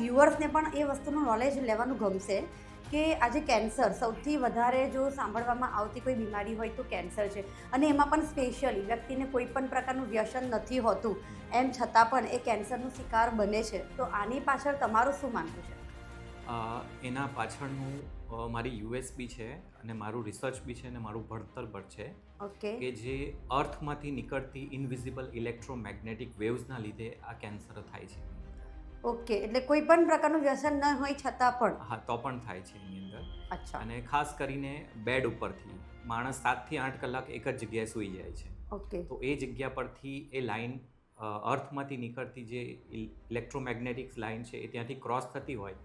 વ્યુઅર્સને પણ એ વસ્તુનું નોલેજ લેવાનું ગમશે કે આજે કેન્સર સૌથી વધારે જો સાંભળવામાં આવતી કોઈ બીમારી હોય તો કેન્સર છે, અને એમાં પણ સ્પેશિયલી વ્યક્તિને કોઈ પણ પ્રકારનું વ્યસન નથી હોતું, એમ છતાં પણ એ કેન્સરનો શિકાર બને છે. તો આની પાછળ તમારું શું માનવું છે? એના પાછળનું મારી યુએસપી છે અને મારું રિસર્ચ બી છે અને મારું ભણતર પણ છે ઓકે કે જે અર્થમાંથી નીકળતી ઇનવિઝિબલ ઇલેક્ટ્રોમેગ્નેટિક વેવ્સના લીધે આ કેન્સર થાય છે. ઓકે, એટલે કોઈ પણ પ્રકારનું વ્યસન ન હોય છતાં પણ. હા, તો પણ થાય છે એની અંદર. અચ્છા. અને ખાસ કરીને બેડ ઉપરથી માણસ 7 થી 8 કલાક એક જ જગ્યાએ સૂઈ જાય છે. ઓકે તો એ જગ્યા પરથી એ લાઈન અર્થમાંથી નીકળતી જે ઇલેક્ટ્રોમેગ્નેટિક્સ લાઈન છે એ ત્યાંથી ક્રોસ થતી હોય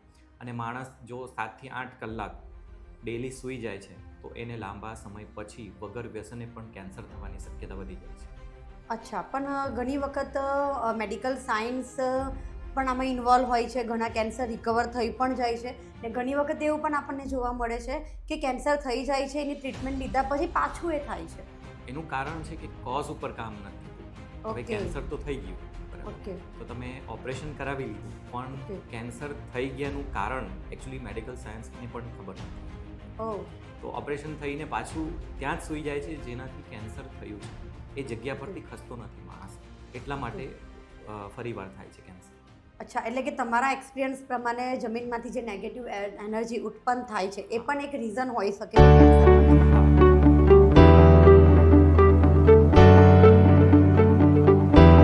અને માણસ જો 7 થી 8 કલાક ડેલી સૂઈ જાય છે તો એને લાંબા સમય પછી વગર વ્યસને પણ કેન્સર થવાની શક્યતા વધી જાય છે. અચ્છા, પણ ઘણી વખત મેડિકલ સાયન્સ પણ આમાં ઇન્વોલ્વ હોય છે, ઘણા કેન્સર રિકવર થઈ પણ જાય છે, ને ઘણી વખત એવું પણ આપણને જોવા મળે છે કે કેન્સર થઈ જાય છે, એની ટ્રીટમેન્ટ લીધા પછી પાછું એ થાય છે. એનું કારણ છે કે કોઝ ઉપર કામ નથી થતું. હવે ઓકે. કેન્સર તો થઈ ગયું, બરાબર, ઓકે તો તમે ઓપરેશન કરાવી લીધું, પણ ઓકે. કેન્સર થઈ ગયાનું કારણ એકચ્યુઅલી મેડિકલ સાયન્સને પણ ખબર નથી. ઓહ તો ઓપરેશન થઈને પાછું ત્યાં જ સૂઈ જાય છે જેનાથી કેન્સર થયું છે, એ જગ્યા પરથી ખસતો નથી માણસ, એટલા માટે ફરીવાર થાય છે કેન્સર. અચ્છા, એટલે કે તમારા એક્સપિરિયન્સ પ્રમાણે જમીનમાંથી જે નેગેટિવ એનર્જી ઉત્પન્ન થાય છે એ પણ એક રીઝન હોઈ શકે છે કેન્સર માટે.